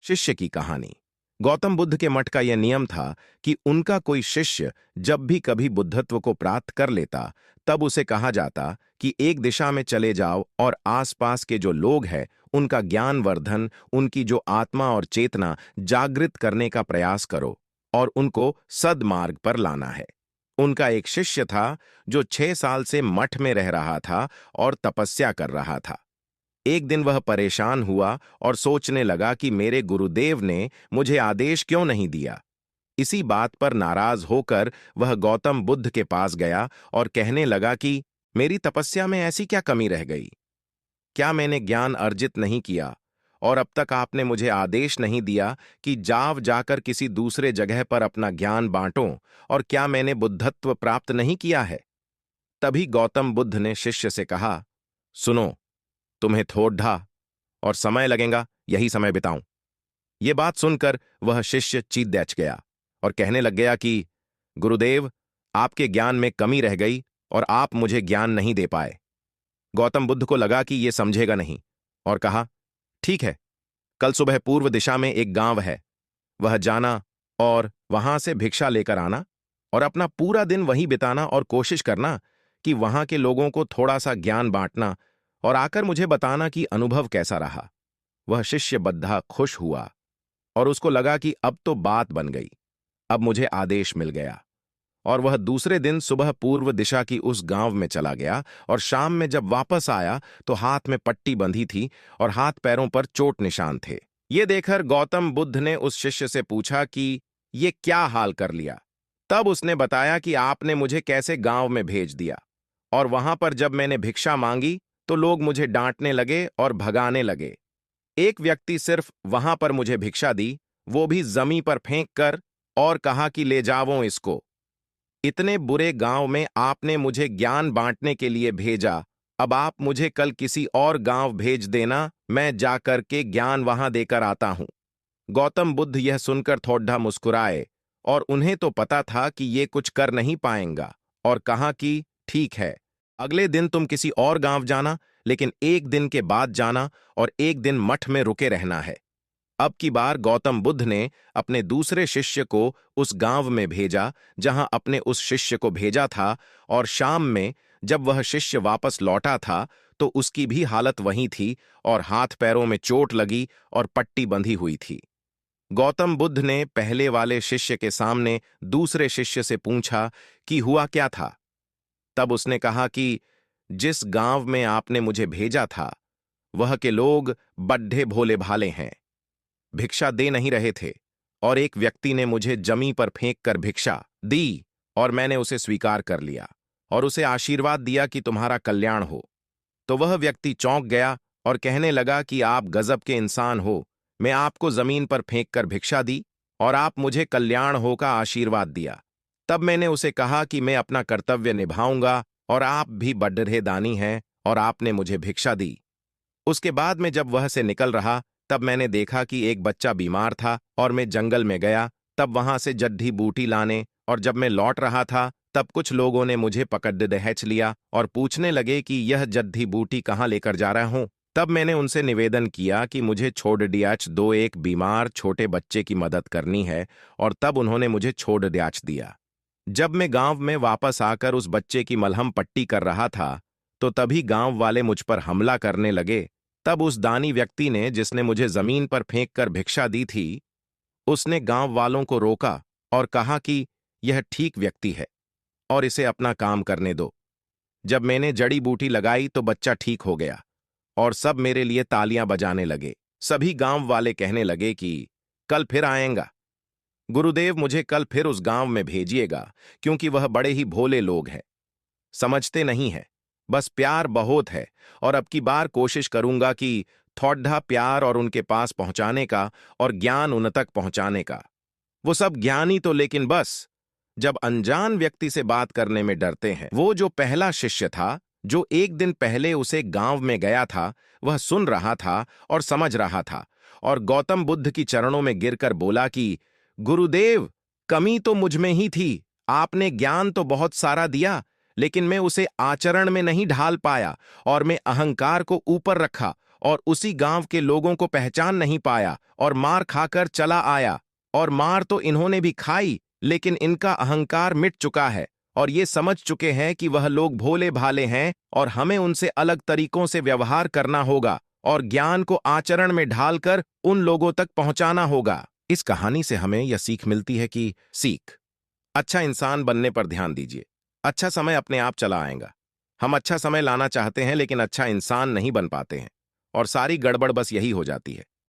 शिष्य की कहानी। गौतम बुद्ध के मठ का यह नियम था कि उनका कोई शिष्य जब भी कभी बुद्धत्व को प्राप्त कर लेता, तब उसे कहा जाता कि एक दिशा में चले जाओ और आसपास के जो लोग हैं उनका ज्ञान वर्धन, उनकी जो आत्मा और चेतना जागृत करने का प्रयास करो और उनको सद्मार्ग पर लाना है। उनका एक शिष्य था जो 6 साल से मठ में रह रहा था और तपस्या कर रहा था। एक दिन वह परेशान हुआ और सोचने लगा कि मेरे गुरुदेव ने मुझे आदेश क्यों नहीं दिया। इसी बात पर नाराज होकर वह गौतम बुद्ध के पास गया और कहने लगा कि मेरी तपस्या में ऐसी क्या कमी रह गई? क्या मैंने ज्ञान अर्जित नहीं किया? और अब तक आपने मुझे आदेश नहीं दिया कि जाव जाकर किसी दूसरे जगह पर अपना ज्ञान बांटो, और क्या मैंने बुद्धत्व प्राप्त नहीं किया है? तभी गौतम बुद्ध ने शिष्य से कहा, सुनो, तुम्हें थोड़ा और समय लगेगा, यही समय बिताऊं। ये बात सुनकर वह शिष्य चीत्याच गया और कहने लग गया कि गुरुदेव, आपके ज्ञान में कमी रह गई और आप मुझे ज्ञान नहीं दे पाए। गौतम बुद्ध को लगा कि ये समझेगा नहीं और कहा, ठीक है, कल सुबह पूर्व दिशा में एक गांव है, वह जाना और वहां से भिक्षा लेकर आना और अपना पूरा दिन वहीं बिताना और कोशिश करना कि वहां के लोगों को थोड़ा सा ज्ञान बांटना और आकर मुझे बताना कि अनुभव कैसा रहा। वह शिष्य बद्धा खुश हुआ और उसको लगा कि अब तो बात बन गई, अब मुझे आदेश मिल गया। और वह दूसरे दिन सुबह पूर्व दिशा की उस गांव में चला गया और शाम में जब वापस आया तो हाथ में पट्टी बंधी थी और हाथ पैरों पर चोट निशान थे। ये देखकर गौतम बुद्ध ने उस शिष्य से पूछा कि ये क्या हाल कर लिया? तब उसने बताया कि आपने मुझे कैसे गांव में भेज दिया और वहां पर जब मैंने भिक्षा मांगी तो लोग मुझे डांटने लगे और भगाने लगे। एक व्यक्ति सिर्फ वहां पर मुझे भिक्षा दी, वो भी जमीन पर फेंक कर, और कहा कि ले जाओ इसको। इतने बुरे गांव में आपने मुझे ज्ञान बांटने के लिए भेजा, अब आप मुझे कल किसी और गांव भेज देना, मैं जाकर के ज्ञान वहां देकर आता हूं। गौतम बुद्ध यह सुनकर थोड़ा मुस्कुराए और उन्हें तो पता था कि ये कुछ कर नहीं पाएंगा, और कहा कि ठीक है, अगले दिन तुम किसी और गांव जाना, लेकिन एक दिन के बाद जाना और एक दिन मठ में रुके रहना है। अब की बार गौतम बुद्ध ने अपने दूसरे शिष्य को उस गांव में भेजा जहां अपने उस शिष्य को भेजा था, और शाम में जब वह शिष्य वापस लौटा था तो उसकी भी हालत वही थी और हाथ पैरों में चोट लगी और पट्टी बंधी हुई थी। गौतम बुद्ध ने पहले वाले शिष्य के सामने दूसरे शिष्य से पूछा कि हुआ क्या था। तब उसने कहा कि जिस गांव में आपने मुझे भेजा था वह के लोग बड्ढे भोले भाले हैं, भिक्षा दे नहीं रहे थे, और एक व्यक्ति ने मुझे जमी पर फेंक कर भिक्षा दी और मैंने उसे स्वीकार कर लिया और उसे आशीर्वाद दिया कि तुम्हारा कल्याण हो। तो वह व्यक्ति चौंक गया और कहने लगा कि आप गजब के इंसान हो, मैं आपको जमीन पर फेंक कर भिक्षा दी और आप मुझे कल्याण हो का आशीर्वाद दिया। तब मैंने उसे कहा कि मैं अपना कर्तव्य निभाऊंगा और आप भी बड्ढे दानी हैं और आपने मुझे भिक्षा दी। उसके बाद में जब वह से निकल रहा तब मैंने देखा कि एक बच्चा बीमार था और मैं जंगल में गया, तब वहां से जड्ढी बूटी लाने, और जब मैं लौट रहा था तब कुछ लोगों ने मुझे पकड़ दहेच लिया और पूछने लगे कि यह जड्ढी बूटी कहाँ लेकर जा रहा हूं। तब मैंने उनसे निवेदन किया कि मुझे छोड़ दियाच दो, एक बीमार छोटे बच्चे की मदद करनी है, और तब उन्होंने मुझे छोड़ दियाच दिया। जब मैं गांव में वापस आकर उस बच्चे की मलहम पट्टी कर रहा था तो तभी गांव वाले मुझ पर हमला करने लगे। तब उस दानी व्यक्ति ने, जिसने मुझे जमीन पर फेंक कर भिक्षा दी थी, उसने गांव वालों को रोका और कहा कि यह ठीक व्यक्ति है और इसे अपना काम करने दो। जब मैंने जड़ी बूटी लगाई तो बच्चा ठीक हो गया और सब मेरे लिए तालियां बजाने लगे। सभी गांव वाले कहने लगे कि कल फिर आएगा, गुरुदेव मुझे कल फिर उस गांव में भेजिएगा, क्योंकि वह बड़े ही भोले लोग हैं, समझते नहीं है, बस प्यार बहुत है, और अब की बार कोशिश करूंगा कि थोड़ा प्यार और उनके पास पहुंचाने का और ज्ञान उन तक पहुंचाने का। वो सब ज्ञानी तो, लेकिन बस जब अनजान व्यक्ति से बात करने में डरते हैं। वो जो पहला शिष्य था, जो एक दिन पहले उसे गांव में गया था, वह सुन रहा था और समझ रहा था और गौतम बुद्ध की चरणों में गिरकर बोला कि गुरुदेव, कमी तो मुझ में ही थी, आपने ज्ञान तो बहुत सारा दिया, लेकिन मैं उसे आचरण में नहीं ढाल पाया और मैं अहंकार को ऊपर रखा और उसी गांव के लोगों को पहचान नहीं पाया और मार खाकर चला आया। और मार तो इन्होंने भी खाई, लेकिन इनका अहंकार मिट चुका है और ये समझ चुके हैं कि वह लोग भोले भाले हैं और हमें उनसे अलग तरीकों से व्यवहार करना होगा और ज्ञान को आचरण में ढालकर उन लोगों तक पहुंचाना होगा। इस कहानी से हमें यह सीख मिलती है कि अच्छा इंसान बनने पर ध्यान दीजिए। अच्छा समय अपने आप चला आएगा। हम अच्छा समय लाना चाहते हैं लेकिन अच्छा इंसान नहीं बन पाते हैं और सारी गड़बड़ बस यही हो जाती है।